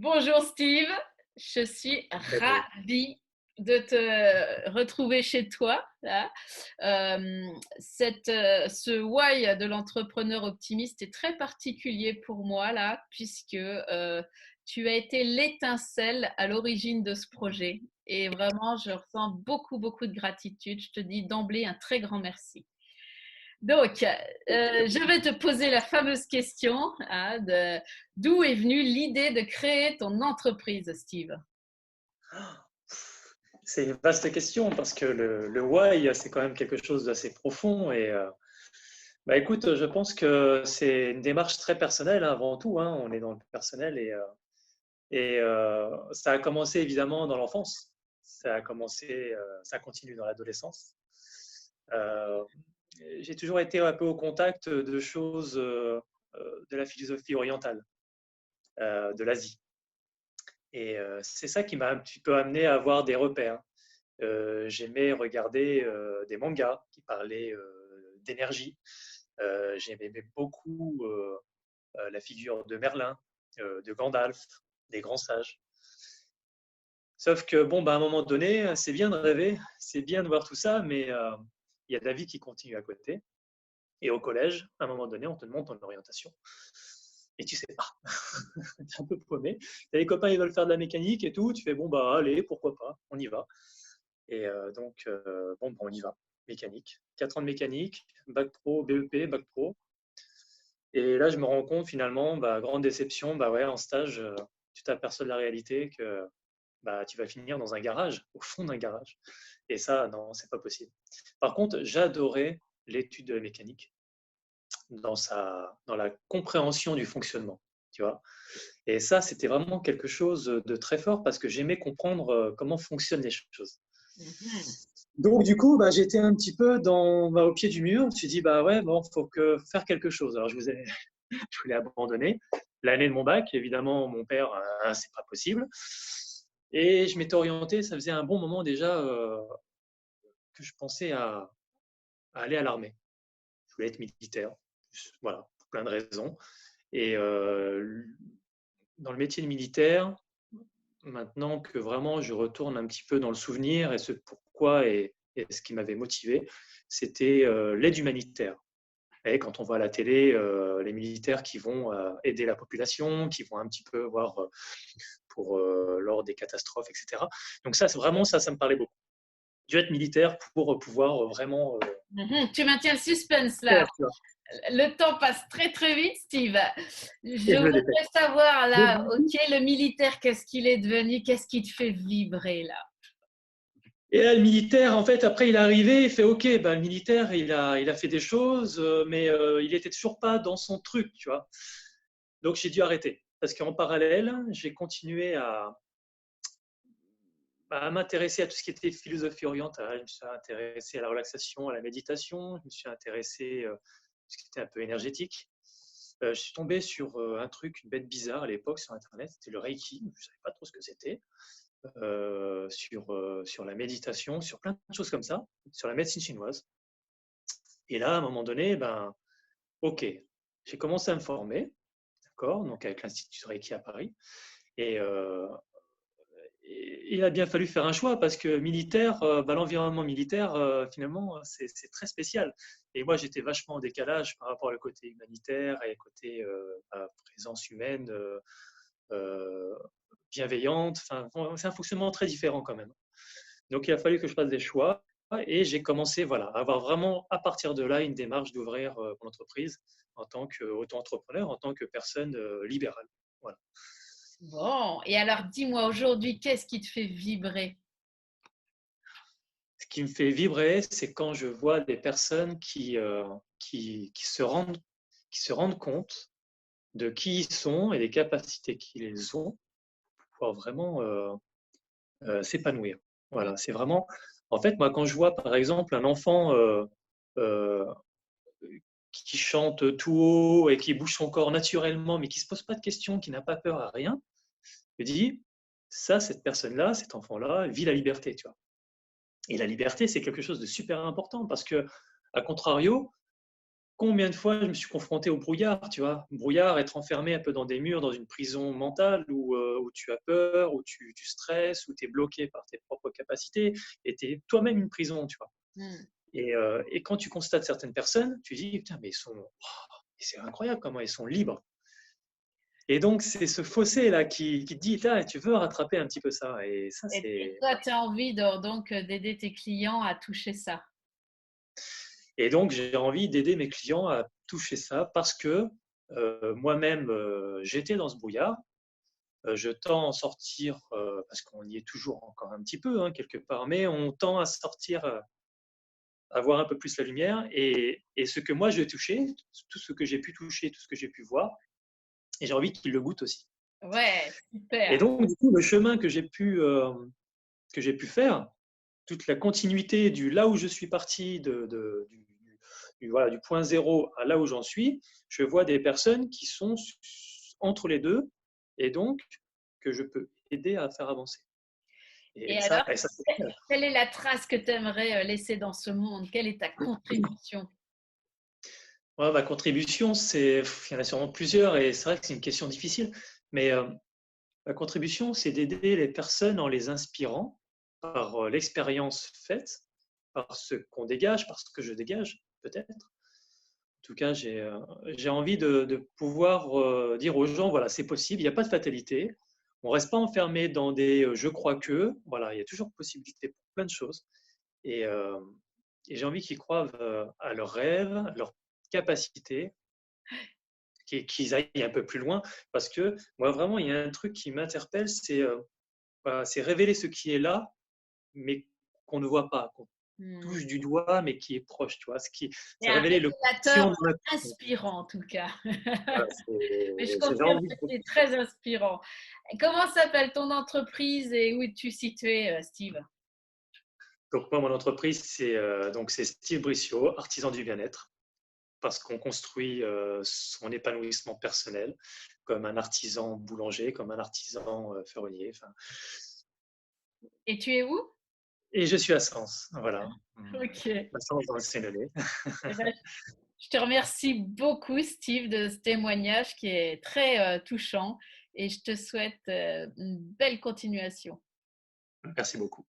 Bonjour Steve, je suis Hello. ravie de te retrouver chez toi là. Ce why de l'entrepreneur optimiste est très particulier pour moi là, puisque tu as été l'étincelle à l'origine de ce projet. Et vraiment, je ressens beaucoup, beaucoup de gratitude. Je te dis d'emblée un très grand merci. Donc, je vais te poser la fameuse question hein, d'où est venue l'idée de créer ton entreprise, Steve? C'est une vaste question parce que le why, c'est quand même quelque chose d'assez profond. Écoute, je pense que c'est une démarche très personnelle hein, avant tout. Hein, on est dans le personnel et ça a commencé évidemment dans l'enfance. Ça continue dans l'adolescence. Euh, j'ai toujours été un peu au contact de choses de la philosophie orientale, de l'Asie. Et c'est ça qui m'a un petit peu amené à avoir des repères. J'aimais regarder des mangas qui parlaient d'énergie. J'aimais beaucoup la figure de Merlin, de Gandalf, des grands sages. Sauf que, bon, à un moment donné, c'est bien de rêver, c'est bien de voir tout ça, mais il y a de la vie qui continue à côté. Et au collège, à un moment donné, on te demande ton orientation. Et tu sais pas. Tu es un peu paumé. T'as les copains, ils veulent faire de la mécanique et tout. Tu fais, bon, allez, pourquoi pas, on y va. Et on y va. Mécanique. 4 ans de mécanique, bac pro, BEP, bac pro. Et là, je me rends compte finalement, grande déception, ouais, en stage, tu t'aperçois de la réalité que tu vas finir dans un garage, au fond d'un garage. Et ça, non, c'est pas possible. Par contre, j'adorais l'étude de la mécanique dans la compréhension du fonctionnement, tu vois. Et ça, c'était vraiment quelque chose de très fort parce que j'aimais comprendre comment fonctionnent les choses. Mhm. Donc, du coup, j'étais un petit peu au pied du mur. Je me suis dit, ouais, bon, faut faire quelque chose. Alors, je voulais abandonner. L'année de mon bac, évidemment, mon père, c'est pas possible. Et je m'étais orienté, ça faisait un bon moment déjà que je pensais à aller à l'armée. Je voulais être militaire, voilà, pour plein de raisons. Et dans le métier de militaire, maintenant que vraiment je retourne un petit peu dans le souvenir et ce pourquoi et ce qui m'avait motivé, c'était l'aide humanitaire. Et quand on voit à la télé les militaires qui vont aider la population, qui vont un petit peu voir lors des catastrophes, etc. Donc ça, c'est vraiment ça me parlait beaucoup. Dû être militaire pour pouvoir vraiment Mhm. Tu maintiens le suspense là. faire, tu vois. Le temps passe très très vite, Steve. Et Je je me dépêche. voudrais savoir Donc, là, ok, le militaire, qu'est-ce qu'il est devenu? Qu'est-ce qui te fait vibrer là? et là, le militaire, en fait, après, il est arrivé, il fait OK, le militaire, il a fait des choses, mais il était toujours pas dans son truc, tu vois. Donc, j'ai dû arrêter. Parce qu'en parallèle, j'ai continué à m'intéresser à tout ce qui était philosophie orientale. Je me suis intéressé à la relaxation, à la méditation. Je me suis intéressé à ce qui était un peu énergétique. Je suis tombé sur un truc, une bête bizarre à l'époque sur Internet. C'était le Reiki. Je ne savais pas trop ce que c'était. Sur la méditation, sur plein de choses comme ça, sur la médecine chinoise. Et là, à un moment donné, ok, j'ai commencé à me former, d'accord, donc avec l'Institut Reiki à Paris. Et, euh, et il a bien fallu faire un choix parce que militaire, l'environnement militaire, finalement, c'est très spécial. Et moi, j'étais vachement en décalage par rapport au côté humanitaire et au côté présence humaine, euh, bienveillante. Enfin, bon, c'est un fonctionnement très différent quand même. Donc, il a fallu que je fasse des choix et j'ai commencé voilà, à avoir vraiment, à partir de là, une démarche d'ouvrir mon entreprise en tant qu'auto-entrepreneur, en tant que personne libérale. Voilà. Bon, et alors dis-moi aujourd'hui, qu'est-ce qui te fait vibrer? Ce qui me fait vibrer, c'est quand je vois des personnes qui se rendent compte de qui ils sont et des capacités qu'ils ont pour pouvoir vraiment s'épanouir. Voilà, c'est vraiment. En fait, moi, quand je vois par exemple un enfant euh, qui chante tout haut et qui bouge son corps naturellement, mais qui ne se pose pas de questions, qui n'a pas peur à rien, je dis, ça, cette personne-là, cet enfant-là, vit la liberté, tu vois. Et la liberté, c'est quelque chose de super important parce que, à contrario, combien de fois je me suis confronté au brouillard, tu vois? Brouillard, être enfermé un peu dans des murs, dans une prison mentale où tu as peur, où tu stresses, où tu es bloqué par tes propres capacités et tu es toi-même une prison, tu vois? Mm. Et quand tu constates certaines personnes, tu dis: «Putain, mais ils sont waouh, c'est incroyable comment ils sont libres». Et donc c'est ce fossé-là qui te dit: «Tiens, tu veux rattraper un petit peu ça» et ça, Et c'est toi, tu as envie donc d'aider tes clients à toucher ça. et donc j'ai envie d'aider mes clients à toucher ça parce que, moi-même, j'étais dans ce brouillard. Je tends à en sortir, parce qu'on y est toujours encore un petit peu, hein, quelque part, mais on tend à sortir, à voir un peu plus la lumière et ce que moi j'ai touché, tout ce que j'ai pu toucher, tout ce que j'ai pu voir et j'ai envie qu'ils le goûtent aussi. Ouais, Et super. donc du coup, le chemin que j'ai pu faire, toute la continuité du là où je suis parti voilà, du point zéro à là où j'en suis, je vois des personnes qui sont entre les 2 et donc que je peux aider à faire avancer. Et alors, Et ça c'est génial. quelle est la trace que tu aimerais laisser dans ce monde? Quelle est ta contribution? Ouais, ma contribution, il y en a sûrement plusieurs et c'est vrai que c'est une question difficile, mais ma contribution, c'est d'aider les personnes en les inspirant par l'expérience faite, par ce qu'on dégage, par ce que je dégage, peut-être. En tout cas, j'ai envie de pouvoir dire aux gens, voilà, c'est possible, il n'y a pas de fatalité. On ne reste pas enfermé dans des je crois que, voilà, il y a toujours possibilité pour plein de choses. Et, euh, et j'ai envie qu'ils croient à leurs rêves, à leurs capacités, qu'ils aillent un peu plus loin. Parce que moi, vraiment, il y a un truc qui m'interpelle, voilà, c'est révéler ce qui est là, mais qu'on ne voit pas, qu'on Hmm. touche du doigt, mais qui est proche, tu vois. C'est C'est un révéler le révélateur conscient dans la inspirant en tout cas. voilà, Mais je j'ai confirme envie que de c'est très inspirant. Comment s'appelle ton entreprise et où es-tu situé, Steve? donc moi, mon entreprise, c'est Steve Bricio, artisan du bien-être, parce qu'on construit son épanouissement personnel comme un artisan boulanger, comme un artisan ferronnier. Enfin, Et tu es où? et je suis à Sens, voilà. Ok. Eh À Sens dans le Sénégalais. ben, je te remercie beaucoup, Steve, de ce témoignage qui est très touchant et je te souhaite une belle continuation. Merci beaucoup.